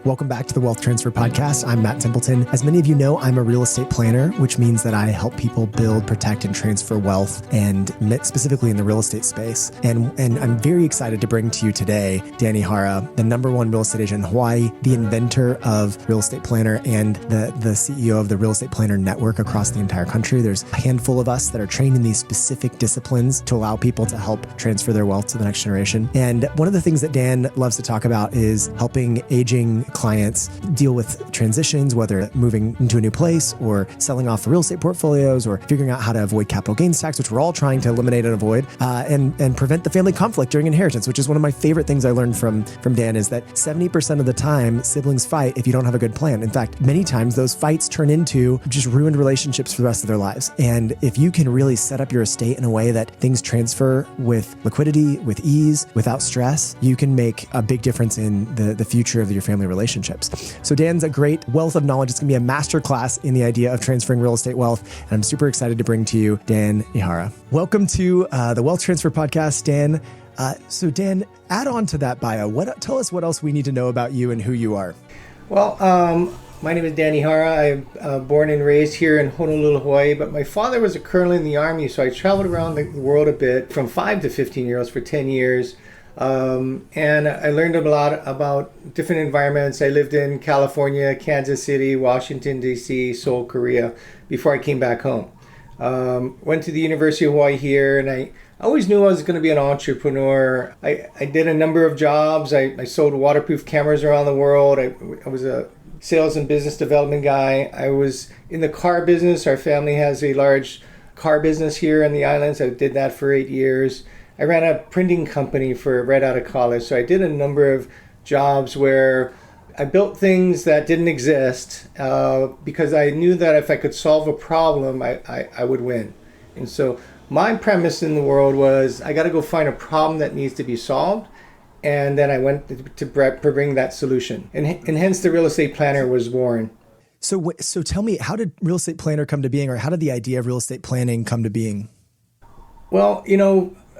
Welcome back to the Wealth Transfer Podcast. I'm Matt Templeton. As many of you know, I'm a real estate planner, which means that I help people build, protect, and transfer wealth, and specifically in the real estate space. And I'm very excited to bring to you today Dan Ihara, the #1 real estate agent in Hawaii, the inventor of Real Estate Planner, and the CEO of the Real Estate Planner Network across the entire country. There's a handful of us that are trained in these specific disciplines to allow people to help transfer their wealth to the next generation. And one of the things that Dan loves to talk about is helping aging clients deal with transitions, whether moving into a new place or selling off real estate portfolios or figuring out how to avoid capital gains tax, which we're all trying to eliminate and avoid, and prevent the family conflict during inheritance, which is one of my favorite things I learned from Dan, is that 70% of the time siblings fight if you don't have a good plan. In fact, many times those fights turn into just ruined relationships for the rest of their lives. And if you can really set up your estate in a way that things transfer with liquidity, with ease, without stress, you can make a big difference in the future of your family relationships. So Dan's a great wealth of knowledge. It's going to be a masterclass in the idea of transferring real estate wealth. And I'm super excited to bring to you Dan Ihara. Welcome to the Wealth Transfer Podcast, Dan. So Dan, add on to that bio. Tell us what else we need to know about you and who you are. Well, my name is Dan Ihara. I'm born and raised here in Honolulu, Hawaii, but my father was a colonel in the Army, so I traveled around the world a bit, from 5 to 15 years old for 10 years. And I learned a lot about different environments. I lived in California, Kansas City, Washington, D.C., Seoul, Korea, before I came back home. Went to the University of Hawaii here, and I always knew I was going to be an entrepreneur. I did a number of jobs. I sold waterproof cameras around the world. I was a sales and business development guy. I was in the car business. Our family has a large car business here in the islands. I did that for 8 years. I ran a printing company right out of college. So I did a number of jobs where I built things that didn't exist because I knew that if I could solve a problem, I would win. And so my premise in the world was I got to go find a problem that needs to be solved. And then I went to bring that solution. And hence the Real Estate Planner was born. So tell me, how did Real Estate Planner come to being, or how did the idea of real estate planning come to being? Well,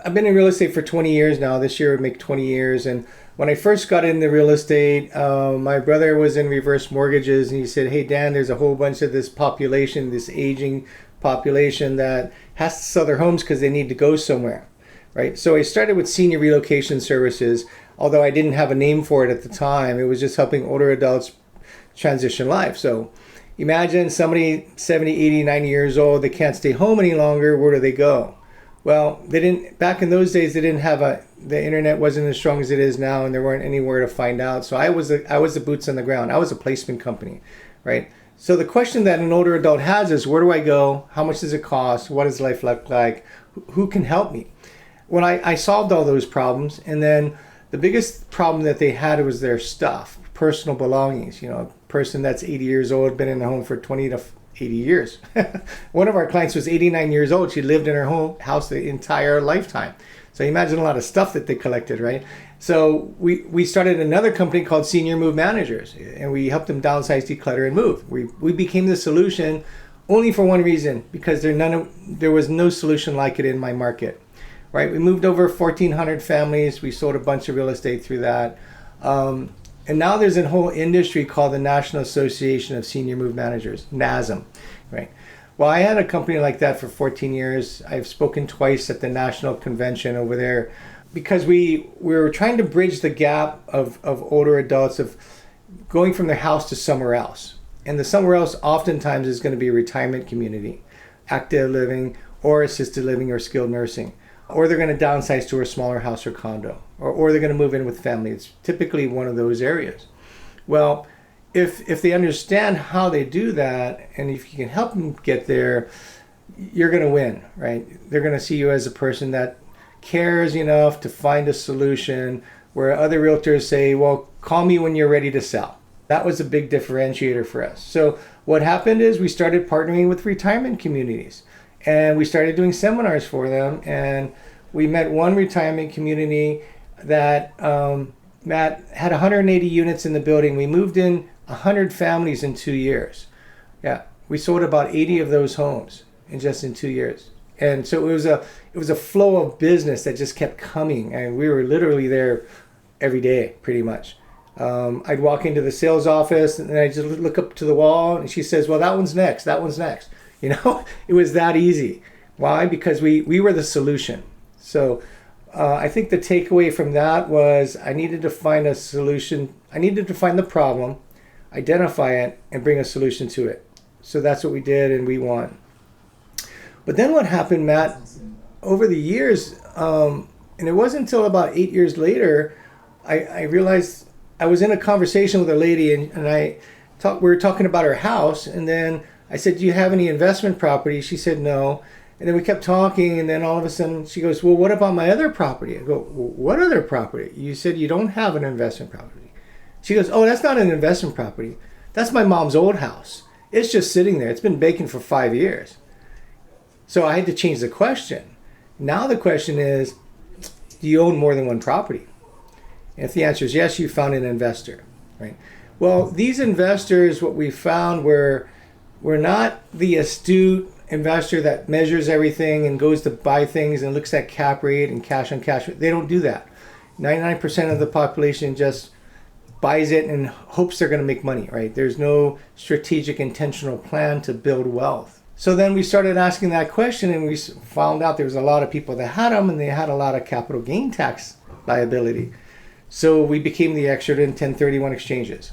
I've been in real estate for 20 years now. This year would make 20 years. And when I first got into real estate, my brother was in reverse mortgages. And he said, hey, Dan, there's a whole bunch of this population, this aging population that has to sell their homes because they need to go somewhere, right? So I started with senior relocation services, although I didn't have a name for it at the time. It was just helping older adults transition life. So imagine somebody 70, 80, 90 years old, they can't stay home any longer. Where do they go? Well, back in those days, they didn't have the internet wasn't as strong as it is now, and there weren't anywhere to find out. So I was the boots on the ground. I was a placement company, right? So the question that an older adult has is, where do I go? How much does it cost? What does life look like? Who can help me? Well, I solved all those problems. And then the biggest problem that they had was their stuff, personal belongings. A person that's 80 years old, been in the home for 20 to 80 years. One of our clients was 89 years old. She lived in her home house the entire lifetime. So imagine a lot of stuff that they collected, right? So we started another company called Senior Move Managers, and we helped them downsize, declutter, and move. We became the solution only for one reason, because there was no solution like it in my market, right? We moved over 1,400 families. We sold a bunch of real estate through that. And now there's a whole industry called the National Association of Senior Move Managers, NASM, right? Well, I had a company like that for 14 years. I've spoken twice at the national convention over there because we were trying to bridge the gap of older adults of going from their house to somewhere else. And the somewhere else oftentimes is going to be a retirement community, active living, or assisted living, or skilled nursing. Or they're going to downsize to a smaller house or condo, or they're going to move in with family. It's typically one of those areas. Well, if they understand how they do that, and if you can help them get there, you're going to win, right? They're going to see you as a person that cares enough to find a solution, where other realtors say, well, call me when you're ready to sell. That was a big differentiator for us. So what happened is we started partnering with retirement communities. And we started doing seminars for them. And we met one retirement community that had 180 units in the building. We moved in 100 families in 2 years. Yeah, we sold about 80 of those homes in 2 years. And so it was a flow of business that just kept coming, and we were literally there every day, pretty much. I'd walk into the sales office, and I'd just look up to the wall, and she says, well, that one's next, that one's next. You know, it was that easy. Why? Because we were the solution. So I think the takeaway from that was I needed to find a solution. I needed to find the problem, identify it, and bring a solution to it. So that's what we did, and we won. But then what happened, Matt, over the years, and it wasn't until about 8 years later, I realized I was in a conversation with a lady, and we were talking about her house, and then I said, do you have any investment property? She said no. And then we kept talking, and then all of a sudden she goes, well, what about my other property? I go, well, what other property? You said you don't have an investment property. She goes, oh, that's not an investment property. That's my mom's old house. It's just sitting there. It's been vacant for 5 years. So I had to change the question. Now the question is, do you own more than one property? And if the answer is yes, you found an investor, right? Well, these investors, what we found were not the astute investor that measures everything and goes to buy things and looks at cap rate and cash on cash. They don't do that. 99% of the population just buys it and hopes they're going to make money, right? There's no strategic, intentional plan to build wealth. So then we started asking that question, and we found out there was a lot of people that had them, and they had a lot of capital gain tax liability. So we became the expert in 1031 exchanges.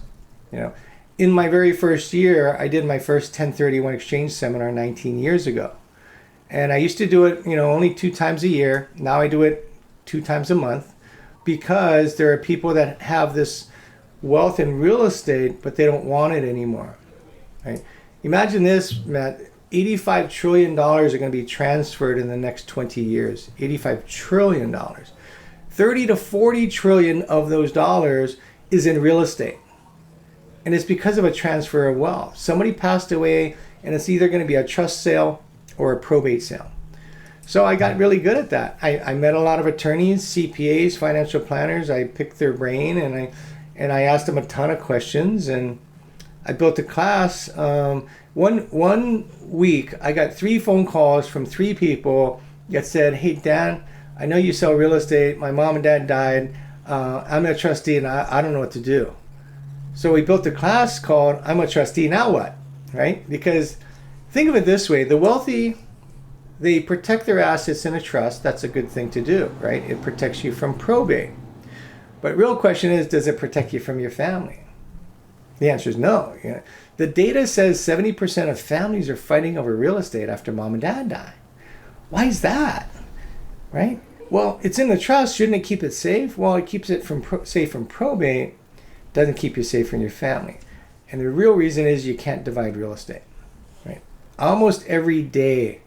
You know, in my very first year, I did my first 1031 exchange seminar 19 years ago. And I used to do it, only 2 times a year. Now I do it 2 times a month, because there are people that have this wealth in real estate, but they don't want it anymore, right? Imagine this, Matt. $85 trillion are going to be transferred in the next 20 years. $85 trillion. 30 to 40 trillion of those dollars is in real estate. And it's because of a transfer of wealth. Somebody passed away, and it's either going to be a trust sale or a probate sale. So I got really good at that. I met a lot of attorneys, CPAs, financial planners. I picked their brain, and I asked them a ton of questions, and I built a class. One week, I got 3 phone calls from 3 people that said, hey, Dan, I know you sell real estate. My mom and dad died. I'm a trustee, and I don't know what to do. So we built a class called I'm a Trustee, Now What? Right? Because think of it this way. The wealthy, they protect their assets in a trust. That's a good thing to do, right? It protects you from probate. But real question is, does it protect you from your family? The answer is no. The data says 70% of families are fighting over real estate after mom and dad die. Why is that? Right? Well, it's in the trust. Shouldn't it keep it safe? Well, it keeps it safe from probate. Doesn't keep you safe from your family. And the real reason is you can't divide real estate. Right? Almost every day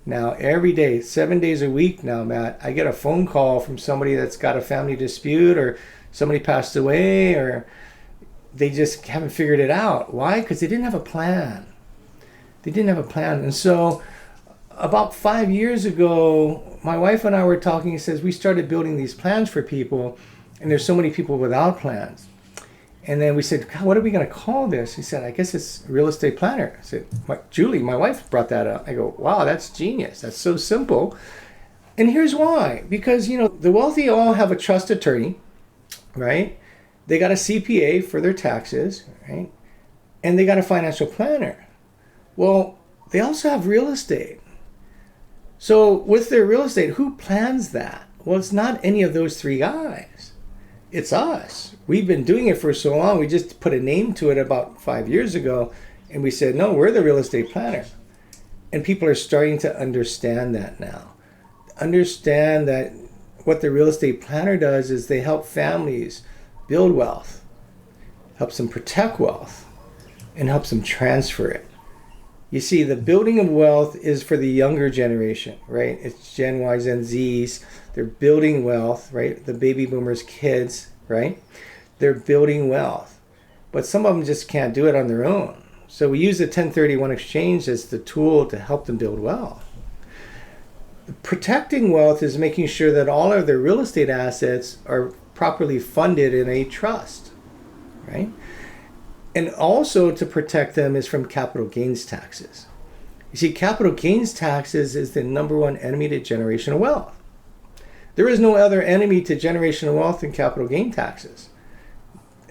now, 7 days a week now, Matt, I get a phone call from somebody that's got a family dispute, or somebody passed away, or they just haven't figured it out. Why? Because they didn't have a plan. And so about 5 years ago, my wife and I were talking. He says, we started building these plans for people, and there's so many people without plans. And then we said, God, what are we going to call this? He said, I guess it's real estate planner. I said, Julie, my wife brought that up. I go, wow, that's genius. That's so simple. And here's why. Because, the wealthy all have a trust attorney, right? They got a CPA for their taxes, right? And they got a financial planner. Well, they also have real estate. So with their real estate, who plans that? Well, it's not any of those 3 guys. It's us. We've been doing it for so long. We just put a name to it about 5 years ago, and we said, no, we're the real estate planner. And people are starting to understand that now. Understand that what the real estate planner does is they help families build wealth, helps them protect wealth, and helps them transfer it. You see, the building of wealth is for the younger generation, right? It's Gen Y, Gen Zs. They're building wealth, right? The baby boomers' kids, right? They're building wealth. But some of them just can't do it on their own. So we use the 1031 exchange as the tool to help them build wealth. Protecting wealth is making sure that all of their real estate assets are properly funded in a trust, right? And also to protect them is from capital gains taxes. You see, capital gains taxes is the number one enemy to generational wealth. There is no other enemy to generational wealth than capital gain taxes.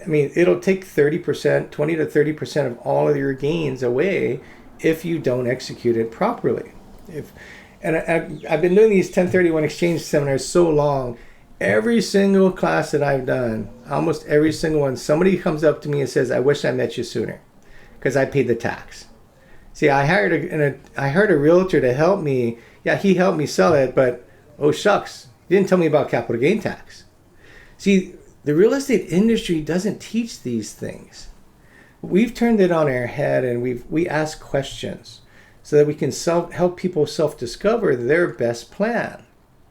I mean, it'll take 30%, 20 to 30% of all of your gains away if you don't execute it properly. I've been doing these 1031 exchange seminars so long. Every single class that I've done, almost every single one, somebody comes up to me and says, "I wish I met you sooner because I paid the tax." See, I hired a realtor to help me. Yeah, he helped me sell it, but oh shucks, he didn't tell me about capital gain tax. See, the real estate industry doesn't teach these things. We've turned it on our head, and we ask questions so that we can help people self-discover their best plan,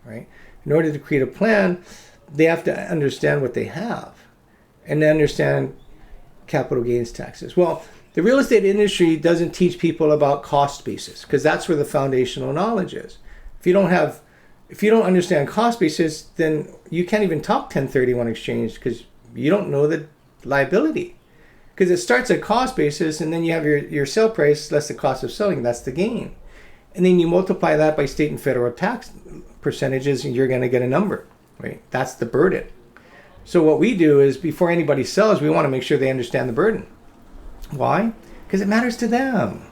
right? In order to create a plan, they have to understand what they have and understand capital gains taxes. Well, the real estate industry doesn't teach people about cost basis because that's where the foundational knowledge is. If you don't understand cost basis, then you can't even talk 1031 exchange because you don't know the liability. Because it starts at cost basis, and then you have your sale price less the cost of selling. That's the gain. And then you multiply that by state and federal tax percentages, and you're going to get a number, right? That's the burden. So what we do is before anybody sells, we want to make sure they understand the burden. Why? Because it matters to them,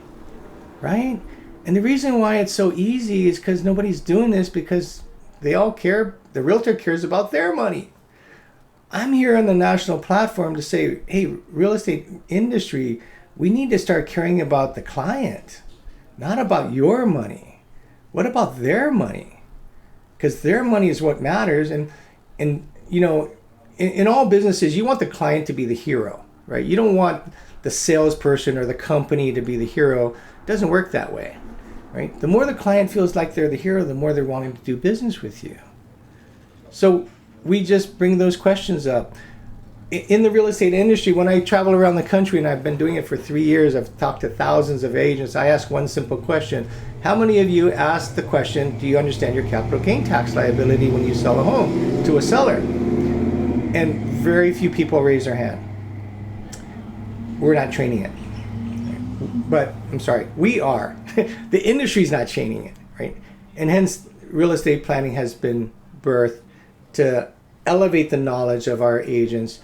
right? And the reason why it's so easy is because nobody's doing this because they all care. The realtor cares about their money. I'm here on the national platform to say, hey, real estate industry, we need to start caring about the client, not about your money. What about their money? Because their money is what matters. And you know, in all businesses, you want the client to be the hero, right? You don't want the salesperson or the company to be the hero. It doesn't work that way, right? The more the client feels like they're the hero, the more they're wanting to do business with you. So we just bring those questions up. In the real estate industry, when I travel around the country, and I've been doing it for 3 years, I've talked to thousands of agents, I ask one simple question. How many of you ask the question, do you understand your capital gain tax liability when you sell a home to a seller? And very few people raise their hand. We're not training it. But, I'm sorry, we are. The industry's not training it, right? And hence, real estate planning has been birthed to elevate the knowledge of our agents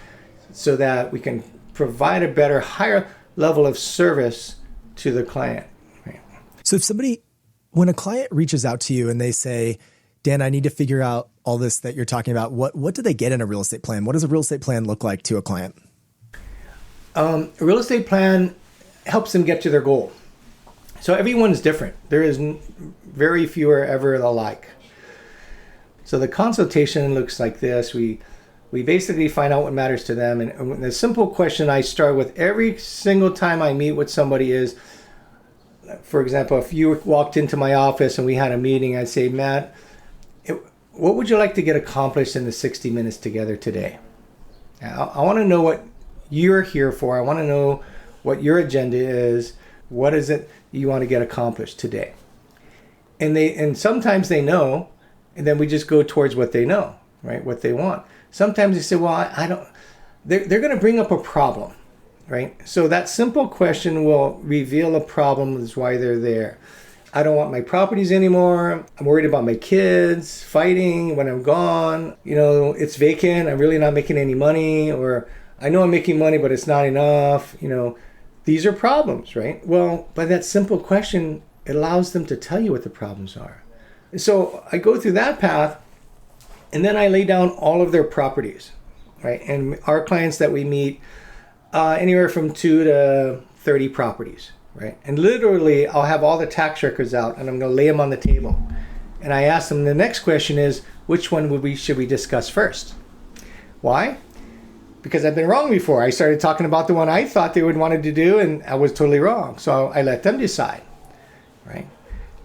so that we can provide a better, higher level of service to the client. Right? So when a client reaches out to you and they say, Dan, I need to figure out all this that you're talking about, what do they get in a real estate plan? What does a real estate plan look like to a client? A real estate plan helps them get to their goal. So everyone's different. There is very few are ever alike. So the consultation looks like this. We basically find out what matters to them. And the simple question I start with every single time I meet with somebody is, for example, if you walked into my office and we had a meeting, I'd say, Matt, what would you like to get accomplished in the 60 minutes together today? I want to know what you're here for. I want to know what your agenda is. What is it you want to get accomplished today? And sometimes they know. And then we just go towards what they know, right? What they want. Sometimes they say, well, I don't, they're going to bring up a problem, right? So that simple question will reveal a problem is why they're there. I don't want my properties anymore. I'm worried about my kids fighting when I'm gone. You know, it's vacant. I'm really not making any money. Or I know I'm making money, but it's not enough. You know, these are problems, right? Well, by that simple question, it allows them to tell you what the problems are. So I go through that path, and then I lay down all of their properties, right? And our clients that we meet, anywhere from 2 to 30 properties, right? And literally, I'll have all the tax records out, and I'm going to lay them on the table. And I ask them, the next question is, which one should we discuss first? Why? Because I've been wrong before. I started talking about the one I thought they would wanted to do, and I was totally wrong. So I let them decide, right?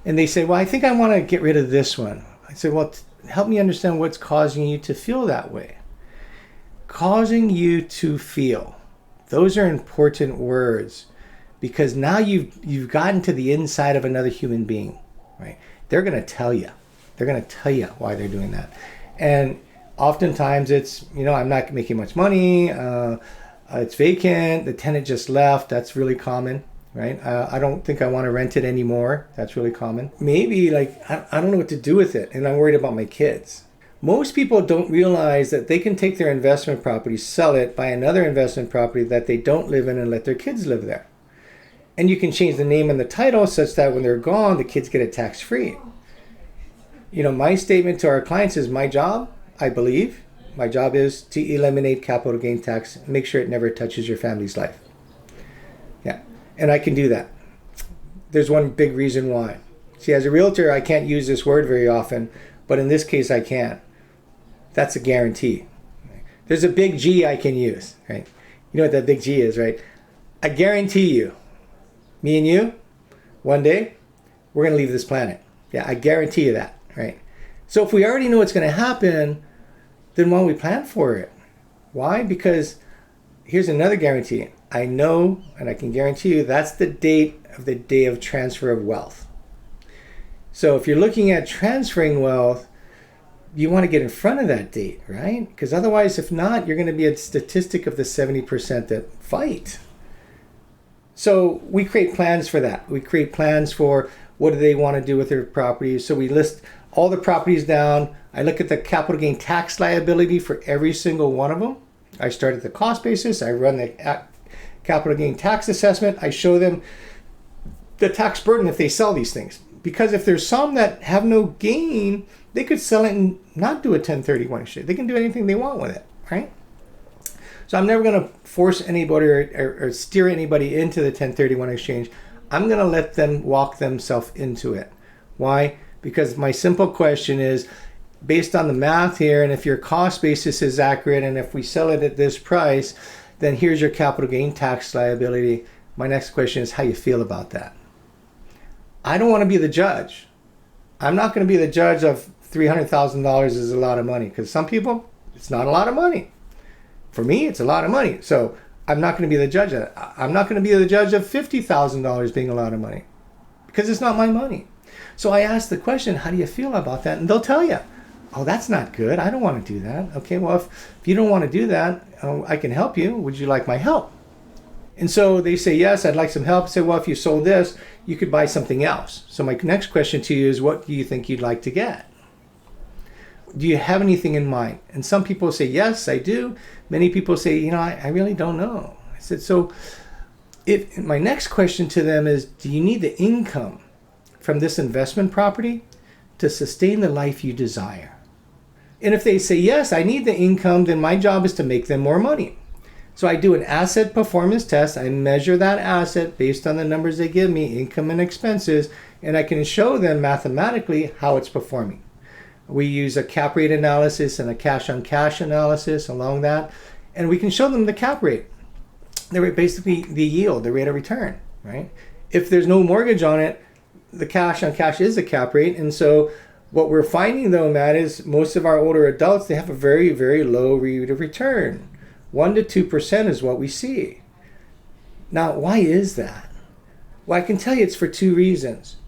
And they say, well, I think I want to get rid of this one. I said, well, help me understand what's causing you to feel that way. Causing you to feel. Those are important words because now you've gotten to the inside of another human being, right? They're going to tell you. They're going to tell you why they're doing that. And oftentimes it's, you know, I'm not making much money. It's vacant. The tenant just left. That's really common. right? I don't think I want to rent it anymore. That's really common. Maybe like, I don't know what to do with it, and I'm worried about my kids. Most people don't realize that they can take their investment property, sell it, buy another investment property that they don't live in, and let their kids live there. And you can change the name and the title such that when they're gone, the kids get it tax-free. You know, my statement to our clients is my job, I believe, my job is to eliminate capital gain tax, make sure it never touches your family's life. Yeah, and I can do that. There's one big reason why. See, as a realtor, I can't use this word very often, but in this case, I can. That's a guarantee. There's a big G I can use, right? You know what that big G is, right? I guarantee you, me and you, one day, we're going to leave this planet. Yeah, I guarantee you that, right? So if we already know what's going to happen, then why don't we plan for it? Why? Because here's another guarantee. I know, and I can guarantee you, that's the date of the day of transfer of wealth. So if you're looking at transferring wealth, you want to get in front of that date, right? Because otherwise, if not, you're going to be a statistic of the 70% that fight. So we create plans for that. We create plans for what do they want to do with their properties. So we list all the properties down. I look at the capital gain tax liability for every single one of them. I start at the cost basis. I run the capital gain tax assessment. I show them the tax burden if they sell these things. Because if there's some that have no gain, they could sell it and not do a 1031 exchange. They can do anything they want with it, right? So I'm never going to force anybody or steer anybody into the 1031 exchange. I'm going to let them walk themselves into it. Why? Because my simple question is, based on the math here, and if your cost basis is accurate, and if we sell it at this price, then here's your capital gain tax liability. My next question is how you feel about that. I don't want to be the judge. I'm not going to be the judge of $300,000 is a lot of money, because some people, it's not a lot of money. For me, it's a lot of money. So I'm not going to be the judge of it. I'm not going to be the judge of $50,000 being a lot of money, because it's not my money. So I ask the question, how do you feel about that? And they'll tell you, oh, that's not good. I don't want to do that. Okay, well, if you don't want to do that, I can help you. Would you like my help? And so they say, yes, I'd like some help. I say, well, if you sold this, you could buy something else. So my next question to you is, what do you think you'd like to get? Do you have anything in mind? And some people say, yes, I do. Many people say, you know, I really don't know. I said, so my next question to them is, do you need the income from this investment property to sustain the life you desire? And if they say, yes, I need the income, then my job is to make them more money. So I do an asset performance test. I measure that asset based on the numbers they give me, income and expenses, and I can show them mathematically how it's performing. We use a cap rate analysis and a cash on cash analysis along that, and we can show them the cap rate. Basically the yield, the rate of return, right? If there's no mortgage on it, the cash on cash is the cap rate. And so what we're finding though, Matt, is most of our older adults, they have a very, very low rate of return. 1% to 2% is what we see. Now, why is that? Well, I can tell you it's for two reasons.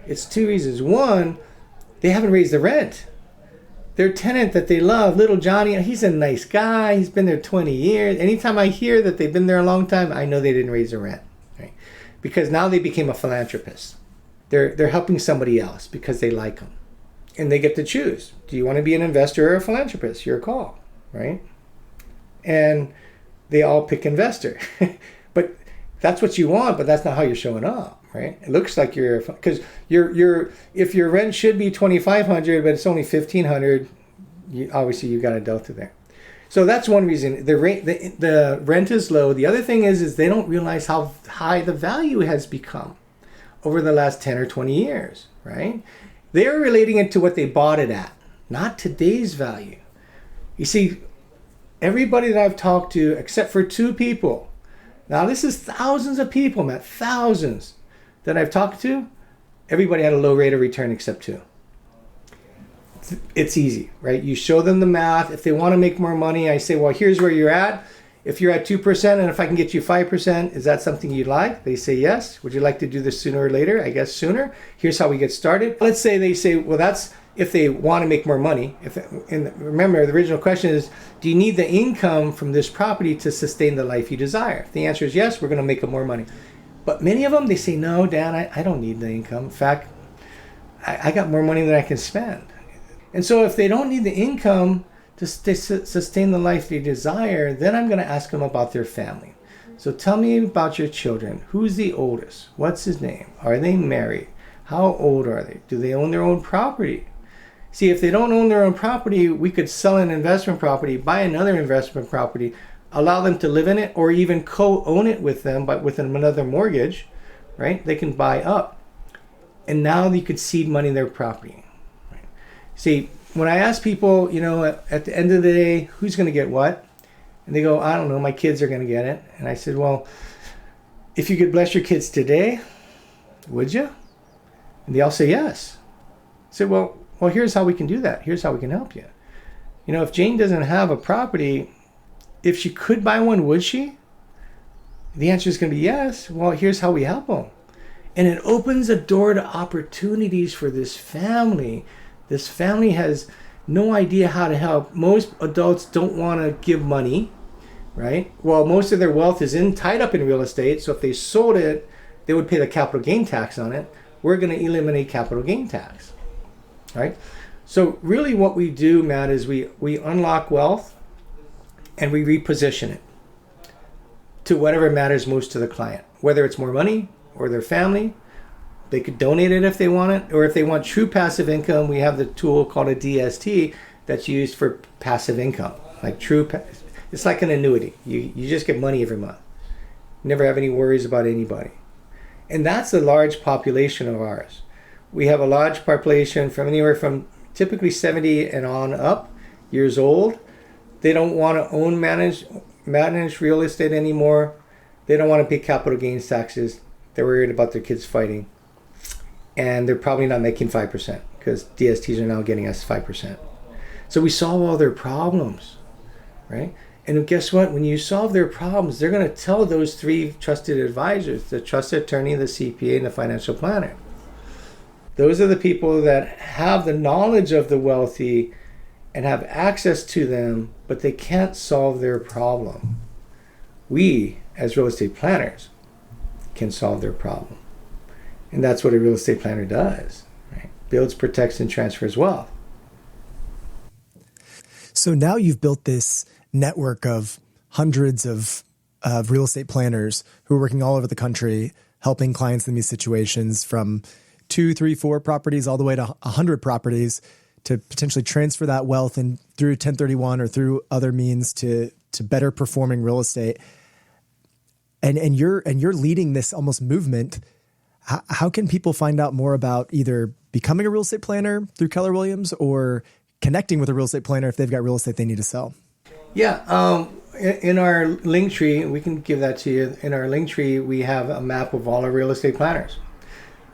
It's two reasons. One, they haven't raised the rent. Their tenant that they love, little Johnny, he's a nice guy. He's been there 20 years. Anytime I hear that they've been there a long time, I know they didn't raise the rent, right? Because now they became a philanthropist. They're helping somebody else because they like them. And they get to choose. Do you want to be an investor or a philanthropist? Your call, right? And they all pick investor. But that's what you want, but that's not how you're showing up, right? It looks like because if your rent should be $2,500, but it's only $1,500, obviously you got a delta there. So that's one reason the rent is low. The other thing is they don't realize how high the value has become over the last 10 or 20 years, right? They're relating it to what they bought it at, not today's value. You see, everybody that I've talked to, except for two people, now this is thousands of people, Matt, thousands that I've talked to, everybody had a low rate of return except two. It's easy, right? You show them the math. If they want to make more money, I say, well, here's where you're at. If you're at 2% and if I can get you 5%, is that something you'd like? They say yes. Would you like to do this sooner or later? I guess sooner. Here's how we get started. Let's say they say, well, that's if they want to make more money. Remember, the original question is, do you need the income from this property to sustain the life you desire? If the answer is yes, we're going to make them more money. But many of them, they say, no, Dan, I don't need the income. In fact, I got more money than I can spend. And so if they don't need the income to sustain the life they desire, then I'm going to ask them about their family. So tell me about your children. Who's the oldest? What's his name? Are they married? How old are they? Do they own their own property? See, if they don't own their own property, we could sell an investment property, buy another investment property, allow them to live in it, or even co-own it with them, but with another mortgage, right? They can buy up. And now you could seed money their property. Right? See, when I ask people, at the end of the day, who's going to get what? And they go, I don't know, my kids are going to get it. And I said, well, if you could bless your kids today, would you? And they all say yes. I said, well, here's how we can do that. Here's how we can help you. If Jane doesn't have a property, if she could buy one, would she? The answer is going to be yes. Well, here's how we help them. And it opens a door to opportunities for this family. This family has no idea how to help. Most adults don't want to give money, right? Well, most of their wealth is tied up in real estate. So if they sold it, they would pay the capital gain tax on it. We're going to eliminate capital gain tax, right? So really what we do, Matt, is we unlock wealth and we reposition it to whatever matters most to the client, whether it's more money or their family. They could donate it if they want it, or if they want true passive income, we have the tool called a DST that's used for passive income, like it's like an annuity. You just get money every month. Never have any worries about anybody. And that's a large population of ours. We have a large population from anywhere from typically 70 and on up years old. They don't want to own manage real estate anymore. They don't want to pay capital gains taxes. They're worried about their kids fighting. And they're probably not making 5% because DSTs are now getting us 5%. So we solve all their problems, right? And guess what? When you solve their problems, they're going to tell those three trusted advisors, the trusted attorney, the CPA, and the financial planner. Those are the people that have the knowledge of the wealthy and have access to them, but they can't solve their problem. We, as real estate planners, can solve their problem. And that's what a real estate planner does, right? Builds, protects, and transfers wealth. So now you've built this network of hundreds of real estate planners who are working all over the country, helping clients in these situations from 2, 3, 4 properties all the way to 100 properties to potentially transfer that wealth and through 1031 or through other means to better performing real estate. And you're leading this almost movement. How can people find out more about either becoming a real estate planner through Keller Williams or connecting with a real estate planner if they've got real estate they need to sell? Yeah, in our link tree, we can give that to you. In our link tree, we have a map of all our real estate planners,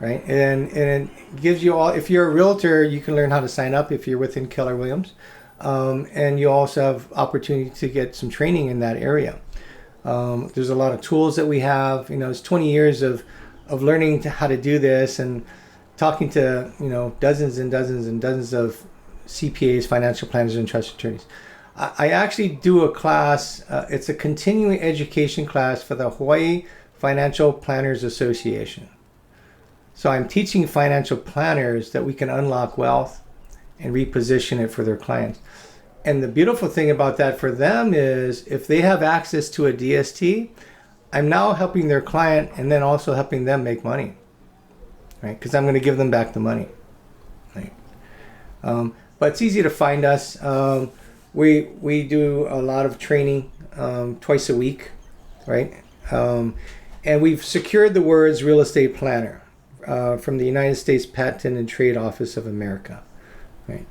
right? And it gives you all, if you're a realtor, you can learn how to sign up if you're within Keller Williams. And you also have opportunity to get some training in that area. There's a lot of tools that we have. It's 20 years of learning how to do this and talking to, dozens and dozens and dozens of CPAs, financial planners, and trust attorneys. I actually do a class. It's a continuing education class for the Hawaii Financial Planners Association. So I'm teaching financial planners that we can unlock wealth and reposition it for their clients. And the beautiful thing about that for them is if they have access to a DST, I'm now helping their client and then also helping them make money, right? Because I'm going to give them back the money, right? But it's easy to find us. We do a lot of training twice a week, right? And we've secured the words real estate planner from the United States Patent and Trade Office of America, right?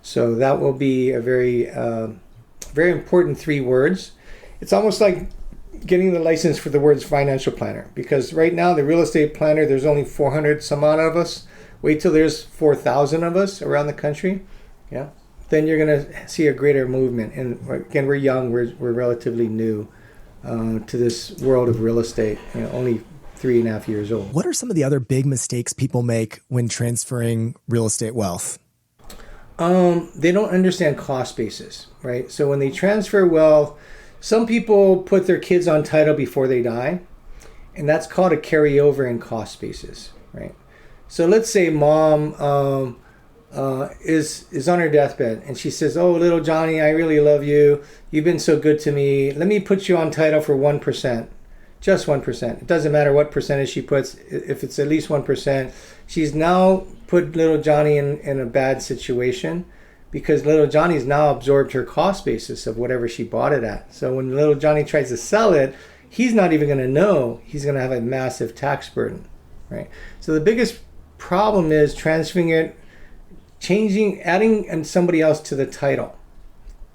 So that will be a very, very important 3 words. It's almost like getting the license for the words financial planner, because right now the real estate planner, there's only 400 some odd of us. Wait till there's 4,000 of us around the country. Yeah. Then you're going to see a greater movement. And again, we're young, we're relatively new to this world of real estate, only 3.5 years old. What are some of the other big mistakes people make when transferring real estate wealth? They don't understand cost basis, right? So when they transfer wealth, some people put their kids on title before they die. And that's called a carryover in cost basis, right? So let's say mom is on her deathbed and she says, oh, little Johnny, I really love you. You've been so good to me. Let me put you on title for 1%. Just 1%. It doesn't matter what percentage she puts. If it's at least 1%, she's now put little Johnny in a bad situation because little Johnny's now absorbed her cost basis of whatever she bought it at. So when little Johnny tries to sell it, he's not even going to know. He's going to have a massive tax burden, right? So the biggest problem is transferring it, adding somebody else to the title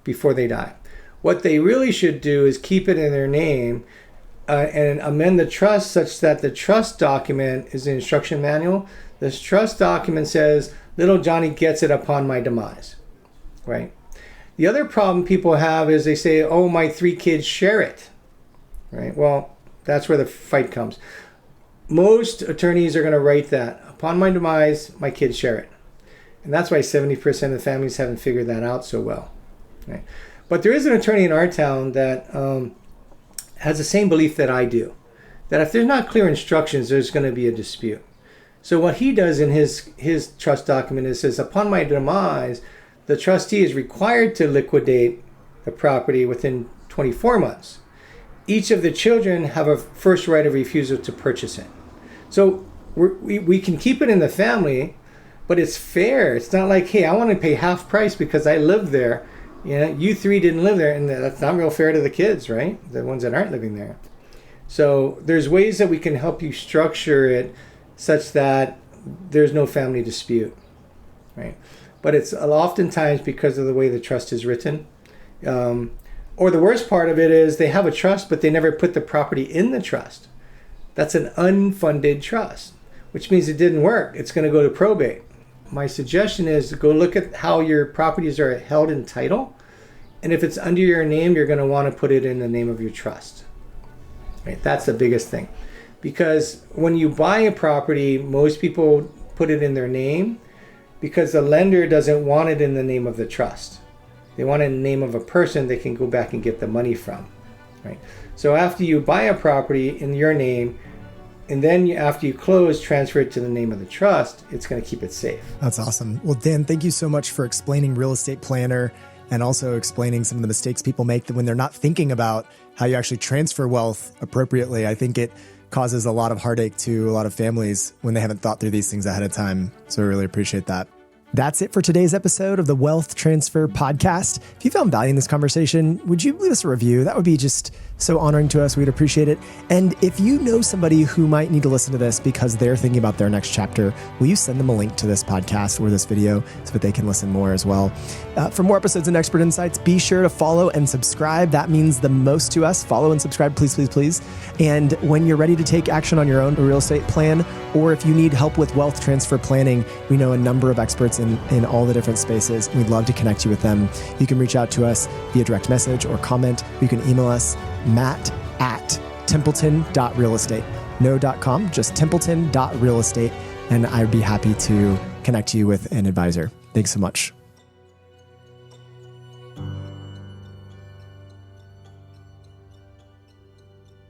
before they die. What they really should do is keep it in their name and amend the trust such that the trust document is the instruction manual. This trust document says, little Johnny gets it upon my demise, right? The other problem people have is they say, oh, my 3 kids share it, right? Well, that's where the fight comes. Most attorneys are going to write that, upon my demise, my kids share it. And that's why 70% of families haven't figured that out so well, right? But there is an attorney in our town that has the same belief that I do, that if there's not clear instructions, there's going to be a dispute. So what he does in his trust document is says, upon my demise, the trustee is required to liquidate the property within 24 months. Each of the children have a first right of refusal to purchase it. So we can keep it in the family, but it's fair. It's not like, hey, I want to pay half price because I live there. You know, you 3 didn't live there, and that's not real fair to the kids, right? The ones that aren't living there. So there's ways that we can help you structure it such that there's no family dispute, right? But it's oftentimes because of the way the trust is written. Or the worst part of it is they have a trust, but they never put the property in the trust. That's an unfunded trust, which means it didn't work. It's going to go to probate. My suggestion is to go look at how your properties are held in title. And if it's under your name, you're going to want to put it in the name of your trust. Right? That's the biggest thing. Because when you buy a property, most people put it in their name because the lender doesn't want it in the name of the trust. They want it in the name of a person they can go back and get the money from. Right? So after you buy a property in your name, and then after you close, transfer it to the name of the trust, it's going to keep it safe. That's awesome. Well, Dan, thank you so much for explaining real estate planner and also explaining some of the mistakes people make when they're not thinking about how you actually transfer wealth appropriately. I think it causes a lot of heartache to a lot of families when they haven't thought through these things ahead of time. So I really appreciate that. That's it for today's episode of the Wealth Transfer Podcast. If you found value in this conversation, would you leave us a review? That would be just so honoring to us. We'd appreciate it. And if you know somebody who might need to listen to this because they're thinking about their next chapter, will you send them a link to this podcast or this video so that they can listen more as well? For more episodes and expert insights, be sure to follow and subscribe. That means the most to us. Follow and subscribe, please, please, please. And when you're ready to take action on your own real estate plan, or if you need help with wealth transfer planning, we know a number of experts in all the different spaces. We'd love to connect you with them. You can reach out to us via direct message or comment. You can email us, matt@templeton.realestate. No .com, just templeton.realestate. And I'd be happy to connect you with an advisor. Thanks so much.